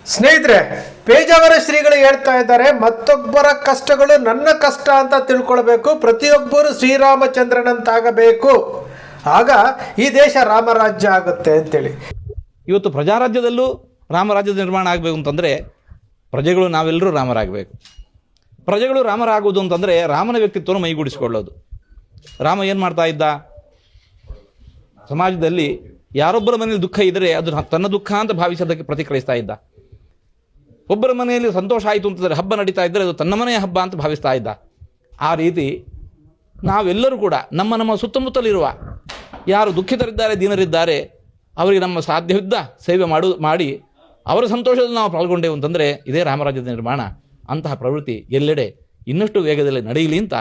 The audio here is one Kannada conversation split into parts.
ಸ್ನೇಹಿತರೆ, ಪೇಜಾವರ ಶ್ರೀಗಳು ಹೇಳ್ತಾ ಇದ್ದಾರೆ, ಮತ್ತೊಬ್ಬರ ಕಷ್ಟಗಳು ನನ್ನ ಕಷ್ಟ ಅಂತ ತಿಳ್ಕೊಳ್ಬೇಕು. ಪ್ರತಿಯೊಬ್ಬರು ಶ್ರೀರಾಮಚಂದ್ರನಂತಾಗಬೇಕು, ಆಗ ಈ ದೇಶ ರಾಮರಾಜ್ಯ ಆಗುತ್ತೆ ಅಂತೇಳಿ. ಇವತ್ತು ಪ್ರಜಾರಾಜ್ಯದಲ್ಲೂ ರಾಮರಾಜ್ಯದ ನಿರ್ಮಾಣ ಆಗಬೇಕು ಅಂತಂದರೆ ಪ್ರಜೆಗಳು ನಾವೆಲ್ಲರೂ ರಾಮರಾಗಬೇಕು. ಪ್ರಜೆಗಳು ರಾಮರಾಗುವುದು ಅಂತಂದರೆ ರಾಮನ ವ್ಯಕ್ತಿತ್ವವನ್ನು ಮೈಗೂಡಿಸಿಕೊಳ್ಳೋದು. ರಾಮ ಏನು ಮಾಡ್ತಾ ಇದ್ದ? ಸಮಾಜದಲ್ಲಿ ಯಾರೊಬ್ಬರ ಮನೆಯಲ್ಲಿ ದುಃಖ ಇದ್ದರೆ ಅದು ತನ್ನ ದುಃಖ ಅಂತ ಭಾವಿಸೋದಕ್ಕೆ ಪ್ರತಿಕ್ರಿಯಿಸ್ತಾ ಇದ್ದ. ಒಬ್ಬರ ಮನೆಯಲ್ಲಿ ಸಂತೋಷ ಆಯಿತು ಅಂತಂದರೆ, ಹಬ್ಬ ನಡೀತಾ ಇದ್ದರೆ ಅದು ತನ್ನ ಮನೆಯ ಹಬ್ಬ ಅಂತ ಭಾವಿಸ್ತಾ ಇದ್ದ. ಆ ರೀತಿ ನಾವೆಲ್ಲರೂ ಕೂಡ ನಮ್ಮ ಸುತ್ತಮುತ್ತಲಿರುವ ಯಾರು ದುಃಖಿತರಿದ್ದಾರೆ, ದೀನರಿದ್ದಾರೆ, ಅವರಿಗೆ ನಮ್ಮ ಸಾಧ್ಯವಿದ್ದ ಸೇವೆ ಮಾಡಿ ಅವರ ಸಂತೋಷದಲ್ಲಿ ನಾವು ಪಾಲ್ಗೊಂಡೇವು ಅಂತಂದರೆ ಇದೇ ರಾಮರಾಜ್ಯದ ನಿರ್ಮಾಣ. ಅಂತಹ ಪ್ರವೃತ್ತಿ ಎಲ್ಲೆಡೆ ಇನ್ನಷ್ಟು ವೇಗದಲ್ಲಿ ನಡೆಯಲಿ ಅಂತ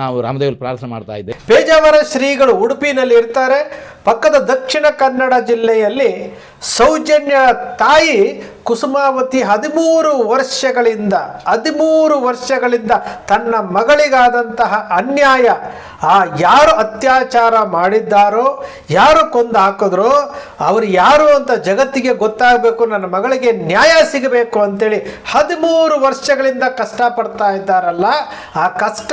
ನಾವು ರಾಮದೇವರು ಪ್ರಾರ್ಥನೆ ಮಾಡ್ತಾ ಇದ್ದೇವೆ. ಪೇಜಾವರ ಶ್ರೀಗಳು ಉಡುಪಿನಲ್ಲಿ ಇರ್ತಾರೆ. ಪಕ್ಕದ ದಕ್ಷಿಣ ಕನ್ನಡ ಜಿಲ್ಲೆಯಲ್ಲಿ ಸೌಜನ್ಯ ತಾಯಿ ಕುಸುಮಾವತಿ 13 ವರ್ಷಗಳಿಂದ ತನ್ನ ಮಗಳಿಗಾದಂತಹ ಅನ್ಯಾಯ, ಯಾರು ಅತ್ಯಾಚಾರ ಮಾಡಿದ್ದಾರೋ, ಯಾರು ಕೊಂದು ಹಾಕಿದ್ರೋ ಅವರು ಯಾರು ಅಂತ ಜಗತ್ತಿಗೆ ಗೊತ್ತಾಗಬೇಕು, ನನ್ನ ಮಗಳಿಗೆ ನ್ಯಾಯ ಸಿಗಬೇಕು ಅಂತೇಳಿ 13 ವರ್ಷಗಳಿಂದ ಕಷ್ಟಪಡ್ತಾ ಇದ್ದಾರಲ್ಲ, ಆ ಕಷ್ಟ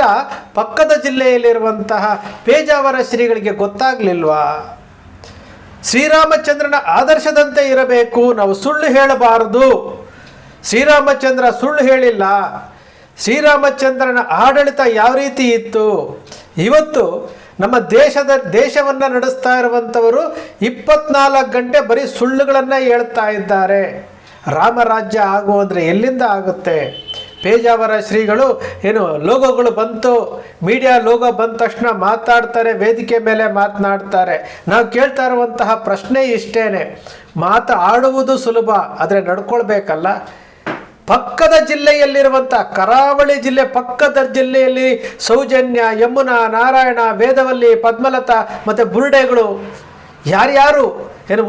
ಪಕ್ಕದ ಜಿಲ್ಲೆಯಲ್ಲಿರುವಂತಹ ಪೇಜಾವರ ಶ್ರೀಗಳಿಗೆ ಗೊತ್ತಾಗ್ಲಿಲ್ವಾ? ಶ್ರೀರಾಮಚಂದ್ರನ ಆದರ್ಶದಂತೆ ಇರಬೇಕು, ನಾವು ಸುಳ್ಳು ಹೇಳಬಾರದು. ಶ್ರೀರಾಮಚಂದ್ರ ಸುಳ್ಳು ಹೇಳಿಲ್ಲ. ಶ್ರೀರಾಮಚಂದ್ರನ ಆಡಳಿತ ಯಾವ ರೀತಿ ಇತ್ತು? ಇವತ್ತು ನಮ್ಮ ದೇಶವನ್ನು ನಡೆಸ್ತಾ ಇರುವಂಥವರು 24 ಗಂಟೆ ಬರೀ ಸುಳ್ಳುಗಳನ್ನು ಹೇಳ್ತಾ ಇದ್ದಾರೆ. ರಾಮರಾಜ್ಯ ಆಗುವಂದರೆ ಎಲ್ಲಿಂದ ಆಗುತ್ತೆ? ಪೇಜಾವರ ಶ್ರೀಗಳು ಲೋಗೋಗಳು ಬಂತು, ಮೀಡಿಯಾ ಲೋಗೋ ಬಂದ ತಕ್ಷಣ ಮಾತಾಡ್ತಾರೆ, ವೇದಿಕೆ ಮೇಲೆ ಮಾತನಾಡ್ತಾರೆ. ನಾವು ಕೇಳ್ತಾ ಇರುವಂತಹ ಪ್ರಶ್ನೆ ಇಷ್ಟೇನೆ, ಆಡುವುದು ಸುಲಭ, ಆದರೆ ನಡ್ಕೊಳ್ಬೇಕಲ್ಲ. ಪಕ್ಕದ ಜಿಲ್ಲೆಯಲ್ಲಿರುವಂಥ ಕರಾವಳಿ ಜಿಲ್ಲೆ ಪಕ್ಕದ ಜಿಲ್ಲೆಯಲ್ಲಿ ಸೌಜನ್ಯ, ಯಮುನಾ, ನಾರಾಯಣ, ವೇದವಲ್ಲಿ, ಪದ್ಮಲತಾ ಮತ್ತು ಬುರುಡೆಗಳು ಯಾರ್ಯಾರು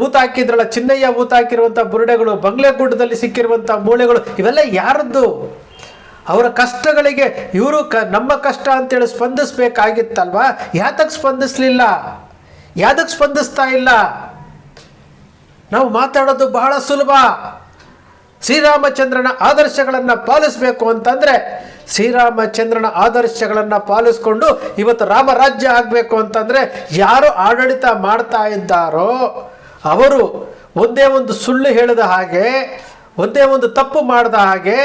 ಊತ ಹಾಕಿದ್ರಲ್ಲ, ಚಿನ್ನಯ್ಯ ಊತ ಹಾಕಿರುವಂಥ ಬುರುಡೆಗಳು, ಬಂಗ್ಲೆಗುಡ್ಡದಲ್ಲಿ ಸಿಕ್ಕಿರುವಂಥ ಮೂಳೆಗಳು, ಇವೆಲ್ಲ ಯಾರದ್ದು? ಅವರ ಕಷ್ಟಗಳಿಗೆ ಇವರು ನಮ್ಮ ಕಷ್ಟ ಅಂತೇಳಿ ಸ್ಪಂದಿಸಬೇಕಾಗಿತ್ತಲ್ವಾ? ಯಾತಕ್ಕೆ ಸ್ಪಂದಿಸಲಿಲ್ಲ? ಯಾತಕ್ಕೆ ಸ್ಪಂದಿಸ್ತಾ ಇಲ್ಲ? ನಾವು ಮಾತಾಡೋದು ಬಹಳ ಸುಲಭ. ಶ್ರೀರಾಮಚಂದ್ರನ ಆದರ್ಶಗಳನ್ನು ಪಾಲಿಸಬೇಕು ಅಂತಂದರೆ ಶ್ರೀರಾಮಚಂದ್ರನ ಆದರ್ಶಗಳನ್ನು ಪಾಲಿಸ್ಕೊಂಡು ಇವತ್ತು ರಾಮರಾಜ್ಯ ಆಗಬೇಕು ಅಂತಂದರೆ ಯಾರು ಆಡಳಿತ ಮಾಡ್ತಾ ಇದ್ದಾರೋ ಅವರು ಒಂದೇ ಒಂದು ಸುಳ್ಳು ಹೇಳಿದ ಹಾಗೆ, ಒಂದೇ ಒಂದು ತಪ್ಪು ಮಾಡಿದ ಹಾಗೆ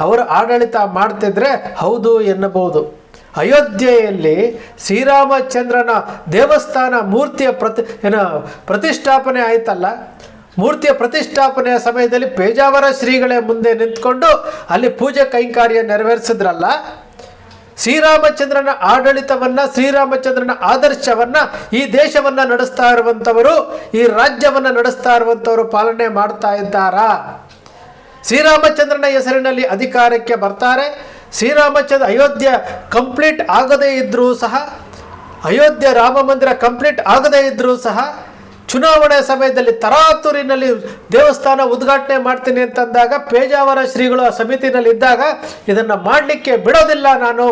ಅವರು ಆಡಳಿತ ಮಾಡ್ತಿದ್ರೆ ಹೌದು ಎನ್ನಬಹುದು. ಅಯೋಧ್ಯೆಯಲ್ಲಿ ಶ್ರೀರಾಮಚಂದ್ರನ ದೇವಸ್ಥಾನ ಮೂರ್ತಿಯ ಪ್ರತಿಷ್ಠಾಪನೆ ಆಯ್ತಲ್ಲ, ಮೂರ್ತಿಯ ಪ್ರತಿಷ್ಠಾಪನೆಯ ಸಮಯದಲ್ಲಿ ಪೇಜಾವರ ಶ್ರೀಗಳೇ ಮುಂದೆ ನಿಂತ್ಕೊಂಡು ಅಲ್ಲಿ ಪೂಜೆ ಕೈಂಕಾರ್ಯ ನೆರವೇರಿಸಿದ್ರಲ್ಲ. ಶ್ರೀರಾಮಚಂದ್ರನ ಆಡಳಿತವನ್ನು, ಶ್ರೀರಾಮಚಂದ್ರನ ಆದರ್ಶವನ್ನು ಈ ದೇಶವನ್ನು ನಡೆಸ್ತಾ ಇರುವಂಥವರು, ಈ ರಾಜ್ಯವನ್ನು ನಡೆಸ್ತಾ ಇರುವಂಥವರು ಪಾಲನೆ ಮಾಡ್ತಾ ಇದ್ದಾರಾ? ಶ್ರೀರಾಮಚಂದ್ರನ ಹೆಸರಿನಲ್ಲಿ ಅಧಿಕಾರಕ್ಕೆ ಬರ್ತಾರೆ. ಶ್ರೀರಾಮಚಂದ್ರ ಅಯೋಧ್ಯೆ ಕಂಪ್ಲೀಟ್ ಆಗದೇ ಇದ್ದರೂ ಸಹ, ಅಯೋಧ್ಯೆ ರಾಮ ಮಂದಿರ ಕಂಪ್ಲೀಟ್ ಆಗದೇ ಇದ್ದರೂ ಸಹ ಚುನಾವಣೆ ಸಮಯದಲ್ಲಿ ತರಾತುರಿನಲ್ಲಿ ದೇವಸ್ಥಾನ ಉದ್ಘಾಟನೆ ಮಾಡ್ತೀನಿ ಅಂತಂದಾಗ ಪೇಜಾವರ ಶ್ರೀಗಳು ಆ ಸಮಿತಿನಲ್ಲಿ ಇದ್ದಾಗ ಇದನ್ನು ಮಾಡಲಿಕ್ಕೆ ಬಿಡೋದಿಲ್ಲ, ನಾನು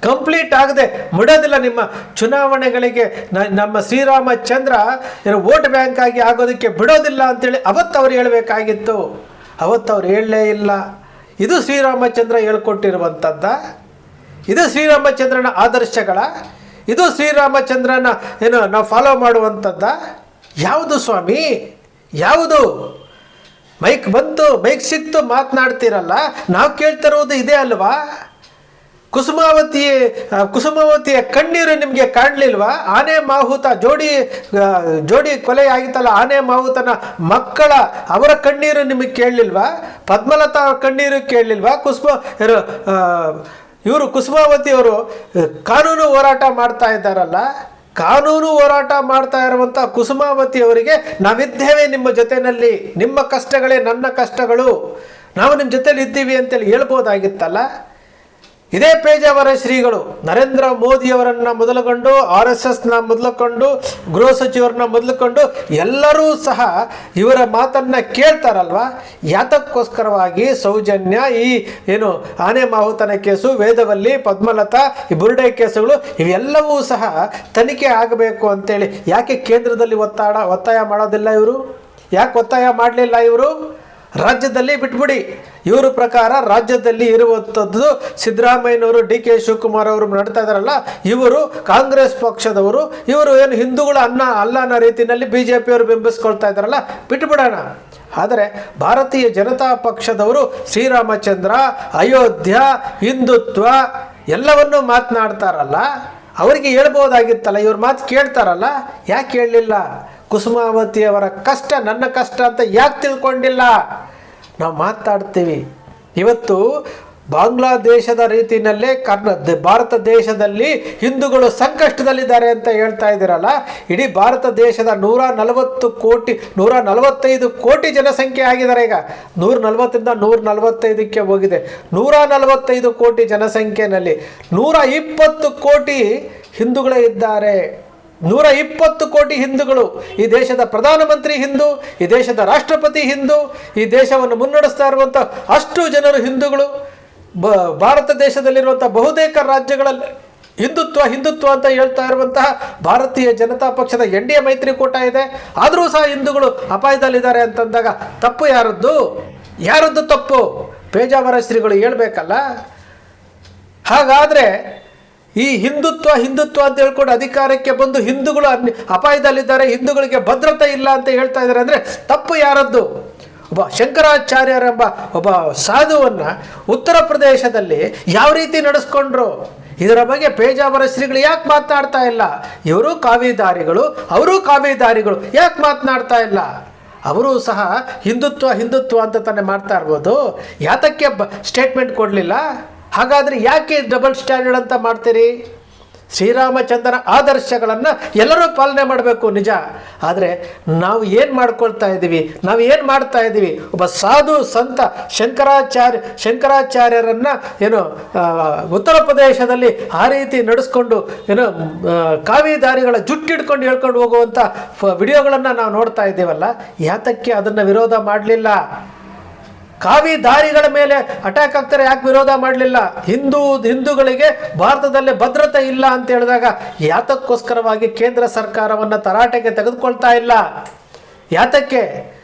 ಕಂಪ್ಲೀಟ್ ಆಗದೆ ಬಿಡೋದಿಲ್ಲ, ನಿಮ್ಮ ಚುನಾವಣೆಗಳಿಗೆ ನಮ್ಮ ಶ್ರೀರಾಮಚಂದ್ರ ವೋಟ್ ಬ್ಯಾಂಕ್ ಆಗಿ ಆಗೋದಕ್ಕೆ ಬಿಡೋದಿಲ್ಲ ಅಂತೇಳಿ ಅವತ್ತು ಅವ್ರು ಹೇಳಬೇಕಾಗಿತ್ತು. ಅವತ್ತು ಅವ್ರು ಹೇಳಲೇ ಇಲ್ಲ. ಇದು ಶ್ರೀರಾಮಚಂದ್ರ ಹೇಳ್ಕೊಟ್ಟಿರುವಂಥದ್ದ? ಇದು ಶ್ರೀರಾಮಚಂದ್ರನ ಆದರ್ಶಗಳ? ಇದು ಶ್ರೀರಾಮಚಂದ್ರನ ನಾವು ಫಾಲೋ ಮಾಡುವಂಥದ್ದ? ಯಾವುದು ಸ್ವಾಮಿ? ಯಾವುದು? ಮೈಕ್ ಬಂತು, ಮೈಕ್ ಸಿಕ್ತು, ಮಾತನಾಡ್ತಿರಲ್ಲ. ನಾವು ಕೇಳ್ತಿರೋದು ಇದೇ ಅಲ್ವಾ? ಕುಸುಮಾವತಿಯ ಕಣ್ಣೀರು ನಿಮಗೆ ಕಾಣಲಿಲ್ವಾ? ಆನೆ ಮಾಹುತ ಜೋಡಿ ಕೊಲೆ ಆಗಿತ್ತಲ್ಲ, ಆನೆ ಮಾಹುತನ ಮಕ್ಕಳ ಅವರ ಕಣ್ಣೀರು ನಿಮಗೆ ಕೇಳಲಿಲ್ವಾ? ಪದ್ಮಲತಾ ಕಣ್ಣೀರು ಕೇಳಲಿಲ್ವಾ? ಇವರು ಕುಸುಮಾವತಿಯವರು ಕಾನೂನು ಹೋರಾಟ ಮಾಡ್ತಾ ಇದ್ದಾರಲ್ಲ, ಕಾನೂನು ಹೋರಾಟ ಮಾಡ್ತಾ ಇರುವಂಥ ಕುಸುಮಾವತಿಯವರಿಗೆ ನಾವಿದ್ದೇವೆ ನಿಮ್ಮ ಜೊತೆಯಲ್ಲಿ, ನಿಮ್ಮ ಕಷ್ಟಗಳೇ ನನ್ನ ಕಷ್ಟಗಳು, ನಾವು ನಿಮ್ಮ ಜೊತೆಲಿ ಇದ್ದೀವಿ ಅಂತೇಳಿ ಹೇಳ್ಬೋದಾಗಿತ್ತಲ್ಲ. ಇದೇ ಪೇಜಾವರ ಶ್ರೀಗಳು ನರೇಂದ್ರ ಮೋದಿಯವರನ್ನು ಮೊದಲುಕೊಂಡು, RSSನ ಮೊದಲುಕೊಂಡು, ಗೃಹ ಸಚಿವರನ್ನ ಮೊದಲುಕೊಂಡು ಎಲ್ಲರೂ ಸಹ ಇವರ ಮಾತನ್ನು ಕೇಳ್ತಾರಲ್ವ. ಯಾತಕ್ಕೋಸ್ಕರವಾಗಿ ಸೌಜನ್ಯ, ಈ ಆನೆ ಮಾಹುತನ ಕೇಸು, ವೇದವಲ್ಲಿ, ಪದ್ಮಲತಾ, ಈ ಬುರುಡೆ ಕೇಸುಗಳು ಇವೆಲ್ಲವೂ ಸಹ ತನಿಖೆ ಆಗಬೇಕು ಅಂತೇಳಿ ಯಾಕೆ ಕೇಂದ್ರದಲ್ಲಿ ಒತ್ತಾಯ ಮಾಡೋದಿಲ್ಲ ಇವರು? ಯಾಕೆ ಒತ್ತಾಯ ಮಾಡಲಿಲ್ಲ ಇವರು? ರಾಜ್ಯದಲ್ಲಿ ಬಿಟ್ಬಿಡಿ. ಇವರು ಪ್ರಕಾರ ರಾಜ್ಯದಲ್ಲಿ ಇರುವಂಥದ್ದು ಸಿದ್ದರಾಮಯ್ಯನವರು, ಡಿ ಕೆ ಶಿವಕುಮಾರ್ ಅವರು ನಡ್ತಾ ಇದ್ದಾರಲ್ಲ, ಇವರು ಕಾಂಗ್ರೆಸ್ ಪಕ್ಷದವರು, ಇವರು ಏನು ಹಿಂದೂಗಳ ಅಲ್ಲ ಅನ್ನೋ ರೀತಿಯಲ್ಲಿ ಬಿ ಜೆ ಪಿಯವರು ಬಿಂಬಿಸ್ಕೊಳ್ತಾ ಇದ್ದಾರಲ್ಲ, ಬಿಟ್ಬಿಡೋಣ. ಆದರೆ ಭಾರತೀಯ ಜನತಾ ಪಕ್ಷದವರು ಶ್ರೀರಾಮಚಂದ್ರ, ಅಯೋಧ್ಯ, ಹಿಂದುತ್ವ ಎಲ್ಲವನ್ನೂ ಮಾತನಾಡ್ತಾರಲ್ಲ, ಅವರಿಗೆ ಹೇಳ್ಬೋದಾಗಿತ್ತಲ್ಲ, ಇವ್ರ ಮಾತು ಕೇಳ್ತಾರಲ್ಲ, ಯಾಕೆ ಹೇಳಲಿಲ್ಲ? ಕುಸುಮಾವತಿಯವರ ಕಷ್ಟ ನನ್ನ ಕಷ್ಟ ಅಂತ ಯಾಕೆ ತಿಳ್ಕೊಂಡಿಲ್ಲ? ನಾವು ಮಾತಾಡ್ತೀವಿ. ಇವತ್ತು ಬಾಂಗ್ಲಾದೇಶದ ರೀತಿಯಲ್ಲೇ ಭಾರತ ದೇಶದಲ್ಲಿ ಹಿಂದೂಗಳು ಸಂಕಷ್ಟದಲ್ಲಿದ್ದಾರೆ ಅಂತ ಹೇಳ್ತಾ ಇದ್ದೀರಲ್ಲ, ಇಡೀ ಭಾರತ ದೇಶದ 145 ಕೋಟಿ ಜನಸಂಖ್ಯೆ ಆಗಿದ್ದಾರೆ. ಈಗ 140ರಿಂದ 145ಕ್ಕೆ ಹೋಗಿದೆ. 145 ಕೋಟಿ ಜನಸಂಖ್ಯೆಯಲ್ಲಿ 120 ಕೋಟಿ ಹಿಂದೂಗಳೇ ಇದ್ದಾರೆ. 120 ಕೋಟಿ ಹಿಂದೂಗಳು. ಈ ದೇಶದ ಪ್ರಧಾನಮಂತ್ರಿ ಹಿಂದೂ, ಈ ದೇಶದ ರಾಷ್ಟ್ರಪತಿ ಹಿಂದೂ, ಈ ದೇಶವನ್ನು ಮುನ್ನಡೆಸ್ತಾ ಇರುವಂಥ ಅಷ್ಟು ಜನರು ಹಿಂದೂಗಳು. ಭಾರತ ದೇಶದಲ್ಲಿರುವಂಥ ಬಹುತೇಕ ರಾಜ್ಯಗಳಲ್ಲಿ ಹಿಂದುತ್ವ ಅಂತ ಹೇಳ್ತಾ ಇರುವಂತಹ ಭಾರತೀಯ ಜನತಾ ಪಕ್ಷದ NDA ಮೈತ್ರಿಕೂಟ ಇದೆ. ಆದರೂ ಸಹ ಹಿಂದೂಗಳು ಅಪಾಯದಲ್ಲಿದ್ದಾರೆ ಅಂತಂದಾಗ ತಪ್ಪು ಯಾರದ್ದು ತಪ್ಪು? ಪೇಜಾವರ ಶ್ರೀಗಳು ಹೇಳ್ಬೇಕಲ್ಲ. ಹಾಗಾದರೆ ಈ ಹಿಂದುತ್ವ ಅಂತ ಹೇಳ್ಕೊಂಡು ಅಧಿಕಾರಕ್ಕೆ ಬಂದು ಹಿಂದೂಗಳು ಅಪಾಯದಲ್ಲಿದ್ದಾರೆ, ಹಿಂದೂಗಳಿಗೆ ಭದ್ರತೆ ಇಲ್ಲ ಅಂತ ಹೇಳ್ತಾ ಇದ್ದಾರೆ ಅಂದರೆ ತಪ್ಪು ಯಾರದ್ದು? ಒಬ್ಬ ಶಂಕರಾಚಾರ್ಯರೆಂಬ ಒಬ್ಬ ಸಾಧುವನ್ನು ಉತ್ತರ ಪ್ರದೇಶದಲ್ಲಿ ಯಾವ ರೀತಿ ನಡೆಸ್ಕೊಂಡ್ರು, ಇದರ ಬಗ್ಗೆ ಪೇಜಾವರ ಶ್ರೀಗಳು ಯಾಕೆ ಮಾತನಾಡ್ತಾ ಇಲ್ಲ? ಇವರು ಕಾವಿದಾರಿಗಳು, ಅವರು ಕಾವಿದಾರಿಗಳು, ಯಾಕೆ ಮಾತನಾಡ್ತಾ ಇಲ್ಲ? ಅವರು ಸಹ ಹಿಂದುತ್ವ ಅಂತ ತಾನೇ ಮಾಡ್ತಾ ಇರ್ಬೋದು. ಯಾತಕ್ಕೆ ಸ್ಟೇಟ್ಮೆಂಟ್ ಕೊಡಲಿಲ್ಲ? ಹಾಗಾದರೆ ಯಾಕೆ ಡಬಲ್ ಸ್ಟ್ಯಾಂಡರ್ಡ್ ಅಂತ ಮಾಡ್ತೀರಿ? ಶ್ರೀರಾಮಚಂದ್ರನ ಆದರ್ಶಗಳನ್ನು ಎಲ್ಲರೂ ಪಾಲನೆ ಮಾಡಬೇಕು ನಿಜ. ಆದರೆ ನಾವು ಏನು ಮಾಡ್ಕೊಳ್ತಾ ಇದ್ದೀವಿ, ನಾವು ಏನು ಮಾಡ್ತಾ ಇದ್ದೀವಿ? ಒಬ್ಬ ಸಾಧು ಸಂತ ಶಂಕರಾಚಾರ್ಯರನ್ನು ಏನು ಉತ್ತರ ಪ್ರದೇಶದಲ್ಲಿ ಆ ರೀತಿ ನಡೆಸ್ಕೊಂಡು ಏನು ಕಾವಿದಾರಿಗಳ ಜುಟ್ಟಿಡ್ಕೊಂಡು ಹೇಳ್ಕೊಂಡು ಹೋಗುವಂಥ ವಿಡಿಯೋಗಳನ್ನು ನಾವು ನೋಡ್ತಾ ಇದ್ದೀವಲ್ಲ, ಯಾತಕ್ಕೆ ಅದನ್ನು ವಿರೋಧ ಮಾಡಲಿಲ್ಲ? ಕಾವಿದಾರಿಗಳ ಮೇಲೆ ಅಟ್ಯಾಕ್ ಆಗ್ತಾರೆ, ಯಾಕೆ ವಿರೋಧ ಮಾಡಲಿಲ್ಲ? ಹಿಂದೂಗಳಿಗೆ ಭಾರತದಲ್ಲಿ ಭದ್ರತೆ ಇಲ್ಲ ಅಂತ ಹೇಳಿದಾಗ ಯಾತಕ್ಕೋಸ್ಕರವಾಗಿ ಕೇಂದ್ರ ಸರ್ಕಾರವನ್ನು ತರಾಟೆಗೆ ತೆಗೆದುಕೊಳ್ತಾ ಇಲ್ಲ? ಯಾತಕ್ಕೆ?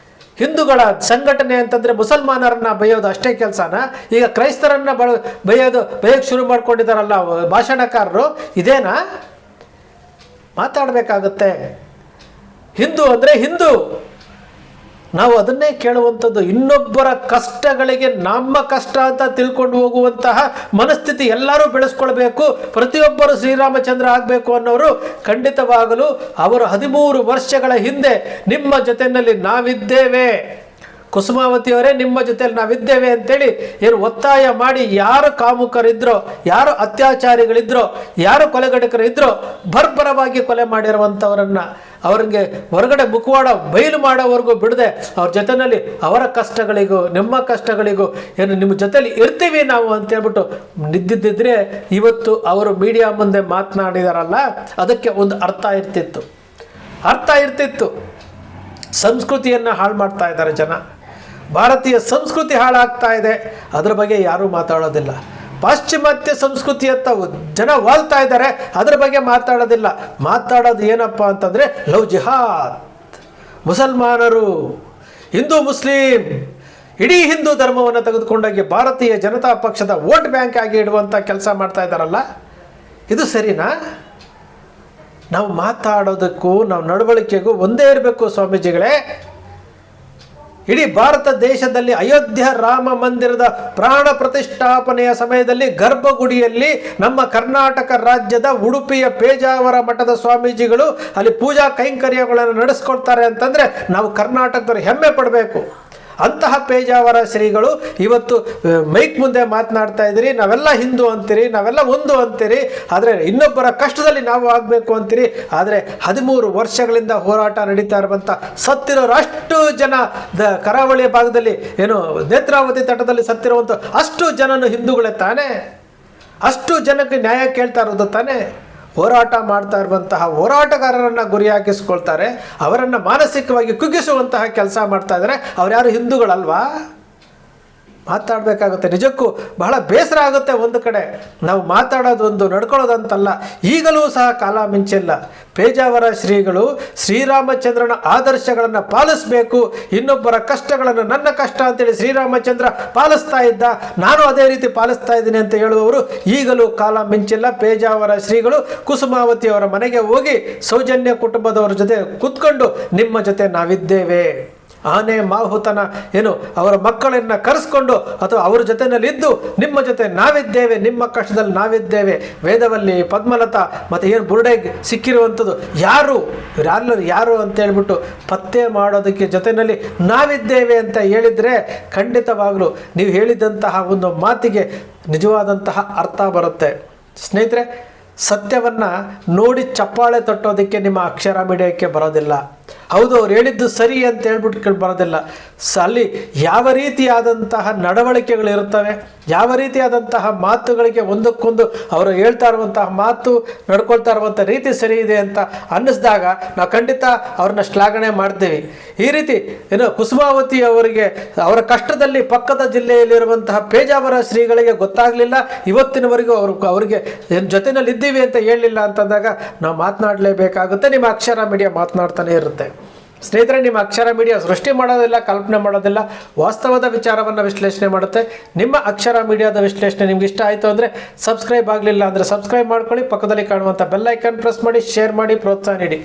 ಹಿಂದೂಗಳ ಸಂಘಟನೆ ಅಂತಂದರೆ ಮುಸಲ್ಮಾನರನ್ನ ಬೈಯೋದು ಅಷ್ಟೇ ಕೆಲಸನ? ಈಗ ಕ್ರೈಸ್ತರನ್ನ ಬೈಯೋಕ್ಕೆ ಶುರು ಮಾಡ್ಕೊಂಡಿದ್ದಾರಲ್ಲ ಭಾಷಣಕಾರರು, ಇದೇನಾ? ಮಾತಾಡಬೇಕಾಗುತ್ತೆ. ಹಿಂದೂ ಅಂದರೆ ಹಿಂದೂ, ನಾವು ಅದನ್ನೇ ಕೇಳುವಂಥದ್ದು. ಇನ್ನೊಬ್ಬರ ಕಷ್ಟಗಳಿಗೆ ನಮ್ಮ ಕಷ್ಟ ಅಂತ ತಿಳ್ಕೊಂಡು ಹೋಗುವಂತಹ ಮನಸ್ಥಿತಿ ಎಲ್ಲರೂ ಬೆಳೆಸ್ಕೊಳ್ಬೇಕು. ಪ್ರತಿಯೊಬ್ಬರು ಶ್ರೀರಾಮಚಂದ್ರ ಆಗಬೇಕು ಅನ್ನೋರು ಖಂಡಿತವಾಗಲು ಅವರು 13 ವರ್ಷಗಳ ಹಿಂದೆ ನಿಮ್ಮ ಜೊತೆಯಲ್ಲಿ ನಾವಿದ್ದೇವೆ, ಕುಸುಮಾವತಿಯವರೇ ನಿಮ್ಮ ಜೊತೆಯಲ್ಲಿ ನಾವಿದ್ದೇವೆ ಅಂತೇಳಿ ಏನು ಒತ್ತಾಯ ಮಾಡಿ ಯಾರು ಕಾಮುಕರಿದ್ರೋ, ಯಾರು ಅತ್ಯಾಚಾರಿಗಳಿದ್ರೋ, ಯಾರು ಕೊಲೆಗಡಕರಿದ್ರೋ ಬರ್ಬರವಾಗಿ ಕೊಲೆ ಮಾಡಿರುವಂಥವರನ್ನು ಅವ್ರಿಗೆ ಹೊರಗಡೆ ಮುಖವಾಡ ಬಯಲು ಮಾಡೋವರೆಗೂ ಬಿಡದೆ ಅವ್ರ ಜೊತೆಯಲ್ಲಿ ಅವರ ಕಷ್ಟಗಳಿಗೂ ನಿಮ್ಮ ಕಷ್ಟಗಳಿಗೂ ಏನು ನಿಮ್ಮ ಜೊತೆಲಿ ಇರ್ತೀವಿ ನಾವು ಅಂತೇಳ್ಬಿಟ್ಟು ನಿದ್ದಿದ್ದರೆ ಇವತ್ತು ಅವರು ಮೀಡಿಯಾ ಮುಂದೆ ಮಾತನಾಡಿದಾರಲ್ಲ, ಅದಕ್ಕೆ ಒಂದು ಅರ್ಥ ಇರ್ತಿತ್ತು. ಸಂಸ್ಕೃತಿಯನ್ನು ಹಾಳು ಮಾಡ್ತಾ ಇದ್ದಾರೆ ಜನ. ಭಾರತೀಯ ಸಂಸ್ಕೃತಿ ಹಾಳಾಗ್ತಾ ಇದೆ, ಅದರ ಬಗ್ಗೆ ಯಾರೂ ಮಾತಾಡೋದಿಲ್ಲ. ಪಾಶ್ಚಿಮಾತ್ಯ ಸಂಸ್ಕೃತಿಯತ್ತ ಜನ ವಾಲ್ತಾ ಇದ್ದಾರೆ, ಅದರ ಬಗ್ಗೆ ಮಾತಾಡೋದು ಏನಪ್ಪ ಅಂತಂದರೆ ಲವ್ ಜಿಹಾದ್, ಮುಸಲ್ಮಾನರು, ಹಿಂದೂ ಮುಸ್ಲಿಂ, ಇಡೀ ಹಿಂದೂ ಧರ್ಮವನ್ನು ತೆಗೆದುಕೊಂಡೋಗಿ ಭಾರತೀಯ ಜನತಾ ಪಕ್ಷದ ವೋಟ್ ಬ್ಯಾಂಕ್ ಆಗಿ ಇಡುವಂಥ ಕೆಲಸ ಮಾಡ್ತಾ ಇದ್ದಾರಲ್ಲ, ಇದು ಸರಿನಾ? ನಾವು ಮಾತಾಡೋದಕ್ಕೂ ನಾವು ನಡವಳಿಕೆಗೂ ಒಂದೇ ಇರಬೇಕು ಸ್ವಾಮೀಜಿಗಳೇ. ಇಡೀ ಭಾರತ ದೇಶದಲ್ಲಿ ಅಯೋಧ್ಯ ರಾಮ ಮಂದಿರದ ಪ್ರಾಣ ಪ್ರತಿಷ್ಠಾಪನೆಯ ಸಮಯದಲ್ಲಿ ಗರ್ಭಗುಡಿಯಲ್ಲಿ ನಮ್ಮ ಕರ್ನಾಟಕ ರಾಜ್ಯದ ಉಡುಪಿಯ ಪೇಜಾವರ ಮಠದ ಸ್ವಾಮೀಜಿಗಳು ಅಲ್ಲಿ ಪೂಜಾ ಕೈಂಕರ್ಯಗಳನ್ನು ನಡೆಸ್ಕೊಳ್ತಾರೆ ಅಂತಂದರೆ ನಾವು ಕರ್ನಾಟಕದವರು ಹೆಮ್ಮೆ ಪಡಬೇಕು. ಅಂತಹ ಪೇಜಾವರ ಶ್ರೀಗಳು ಇವತ್ತು ಮೈಕ್ ಮುಂದೆ ಮಾತನಾಡ್ತಾ ಇದ್ದೀರಿ, ನಾವೆಲ್ಲ ಹಿಂದೂ ಅಂತೀರಿ, ನಾವೆಲ್ಲ ಒಂದು ಅಂತೀರಿ, ಆದರೆ ಇನ್ನೊಬ್ಬರ ಕಷ್ಟದಲ್ಲಿ ನಾವು ಆಗಬೇಕು ಅಂತೀರಿ. ಆದರೆ 13 ವರ್ಷಗಳಿಂದ ಹೋರಾಟ ನಡೀತಾ ಇರುವಂಥ ಸತ್ತಿರೋರು ಅಷ್ಟು ಜನ ಕರಾವಳಿಯ ಭಾಗದಲ್ಲಿ ಏನು ನೇತ್ರಾವತಿ ತಟದಲ್ಲಿ ಸತ್ತಿರುವಂಥ ಅಷ್ಟು ಜನನು ಹಿಂದೂಗಳೇ ತಾನೇ? ಅಷ್ಟು ಜನಕ್ಕೆ ನ್ಯಾಯ ಕೇಳ್ತಾ ಇರೋದು ತಾನೇ? ಹೋರಾಟ ಮಾಡ್ತಾ ಇರುವಂತಹ ಹೋರಾಟಗಾರರನ್ನು ಗುರಿ ಹಾಕಿಸ್ಕೊಳ್ತಾರೆ, ಅವರನ್ನು ಮಾನಸಿಕವಾಗಿ ಕುಗ್ಗಿಸುವಂತಹ ಕೆಲಸ ಮಾಡ್ತಾ ಇದ್ದಾರೆ. ಅವ್ರು ಯಾರು ಹಿಂದೂಗಳಲ್ವಾ? ಮಾತಾಡಬೇಕಾಗುತ್ತೆ. ನಿಜಕ್ಕೂ ಬಹಳ ಬೇಸರ ಆಗುತ್ತೆ. ಒಂದು ಕಡೆ ನಾವು ಮಾತಾಡೋದೊಂದು ನಡ್ಕೊಳ್ಳೋದಂತಲ್ಲ. ಈಗಲೂ ಸಹ ಕಾಲ ಮಿಂಚಿಲ್ಲ. ಪೇಜಾವರ ಶ್ರೀಗಳು ಶ್ರೀರಾಮಚಂದ್ರನ ಆದರ್ಶಗಳನ್ನು ಪಾಲಿಸಬೇಕು, ಇನ್ನೊಬ್ಬರ ಕಷ್ಟಗಳನ್ನು ನನ್ನ ಕಷ್ಟ ಅಂತೇಳಿ ಶ್ರೀರಾಮಚಂದ್ರ ಪಾಲಿಸ್ತಾ ಇದ್ದ, ನಾನು ಅದೇ ರೀತಿ ಪಾಲಿಸ್ತಾ ಇದ್ದೀನಿ ಅಂತ ಹೇಳುವವರು ಈಗಲೂ ಕಾಲ ಮಿಂಚಿಲ್ಲ. ಪೇಜಾವರ ಶ್ರೀಗಳು ಕುಸುಮಾವತಿ ಅವರ ಮನೆಗೆ ಹೋಗಿ ಸೌಜನ್ಯ ಕುಟುಂಬದವರ ಜೊತೆ ಕೂತ್ಕೊಂಡು ನಿಮ್ಮ ಜೊತೆ ನಾವಿದ್ದೇವೆ, ಆನೆ ಮಾಹುತನ ಏನು ಅವರ ಮಕ್ಕಳನ್ನ ಕರೆಸ್ಕೊಂಡು ಅಥವಾ ಅವ್ರ ಜೊತೆನಲ್ಲಿದ್ದು ನಿಮ್ಮ ಜೊತೆ ನಾವಿದ್ದೇವೆ, ನಿಮ್ಮ ಕಷ್ಟದಲ್ಲಿ ನಾವಿದ್ದೇವೆ. ವೇದವಲ್ಲಿ, ಪದ್ಮಲತಾ ಮತ್ತು ಏನು ಬುರುಡೆಗೆ ಸಿಕ್ಕಿರುವಂಥದ್ದು ಯಾರು ಅಂತ ಹೇಳ್ಬಿಟ್ಟು ಪತ್ತೆ ಮಾಡೋದಕ್ಕೆ ಜೊತೆಯಲ್ಲಿ ನಾವಿದ್ದೇವೆ ಅಂತ ಹೇಳಿದರೆ ಖಂಡಿತವಾಗಲೂ ನೀವು ಹೇಳಿದಂತಹ ಒಂದು ಮಾತಿಗೆ ನಿಜವಾದಂತಹ ಅರ್ಥ ಬರುತ್ತೆ. ಸ್ನೇಹಿತರೆ, ಸತ್ಯವನ್ನು ನೋಡಿ ಚಪ್ಪಾಳೆ ತಟ್ಟೋದಕ್ಕೆ ನಿಮ್ಮ ಅಕ್ಷರ ಮೀಡಿಯಾಕ್ಕೆ ಬರೋದಿಲ್ಲ. ಹೌದು, ಅವ್ರು ಹೇಳಿದ್ದು ಸರಿ ಅಂತ ಹೇಳ್ಬಿಟ್ಟು ಬರೋದಿಲ್ಲ. ಅಲ್ಲಿ ಯಾವ ರೀತಿಯಾದಂತಹ ನಡವಳಿಕೆಗಳು ಇರುತ್ತವೆ, ಯಾವ ರೀತಿಯಾದಂತಹ ಮಾತುಗಳಿಗೆ ಒಂದಕ್ಕೊಂದು ಅವರು ಹೇಳ್ತಾ ಇರುವಂತಹ ಮಾತು, ನಡ್ಕೊಳ್ತಾ ಇರುವಂಥ ರೀತಿ ಸರಿ ಇದೆ ಅಂತ ಅನ್ನಿಸಿದಾಗ ನಾವು ಖಂಡಿತ ಅವ್ರನ್ನ ಶ್ಲಾಘನೆ ಮಾಡ್ತೀವಿ. ಈ ರೀತಿ ಏನು ಕುಸುಮಾವತಿ ಅವರಿಗೆ ಅವರ ಕಷ್ಟದಲ್ಲಿ ಪಕ್ಕದ ಜಿಲ್ಲೆಯಲ್ಲಿರುವಂತಹ ಪೇಜಾವರ ಶ್ರೀಗಳಿಗೆ ಗೊತ್ತಾಗಲಿಲ್ಲ, ಇವತ್ತಿನವರೆಗೂ ಅವರಿಗೆ ಜೊತೆಯಲ್ಲಿ ಇದ್ದೀವಿ ಅಂತ ಹೇಳಲಿಲ್ಲ ಅಂತಂದಾಗ ನಾವು ಮಾತನಾಡಲೇಬೇಕಾಗುತ್ತೆ. ನಿಮ್ಮ ಅಕ್ಷರ ಮೀಡಿಯಾ ಮಾತನಾಡ್ತಾನೆ ಇರುತ್ತೆ. ಸ್ನೇಹಿತರೆ, ನಿಮ್ಮ ಅಕ್ಷರ ಮೀಡಿಯಾ ಸೃಷ್ಟಿ ಮಾಡೋದಿಲ್ಲ, ಕಲ್ಪನೆ ಮಾಡೋದಿಲ್ಲ, ವಾಸ್ತವದ ವಿಚಾರವನ್ನು ವಿಶ್ಲೇಷಣೆ ಮಾಡುತ್ತೆ. ನಿಮ್ಮ ಅಕ್ಷರ ಮೀಡಿಯಾದ ವಿಶ್ಲೇಷಣೆ ನಿಮ್ಗೆ ಇಷ್ಟ ಆಯಿತು ಅಂದರೆ ಸಬ್ಸ್ಕ್ರೈಬ್ ಆಗಲಿಲ್ಲ ಅಂದರೆ ಸಬ್ಸ್ಕ್ರೈಬ್ ಮಾಡ್ಕೊಳ್ಳಿ, ಪಕ್ಕದಲ್ಲಿ ಕಾಣುವಂಥ ಬೆಲ್ ಐಕಾನ್ ಪ್ರೆಸ್ ಮಾಡಿ, ಶೇರ್ ಮಾಡಿ, ಪ್ರೋತ್ಸಾಹ ನೀಡಿ.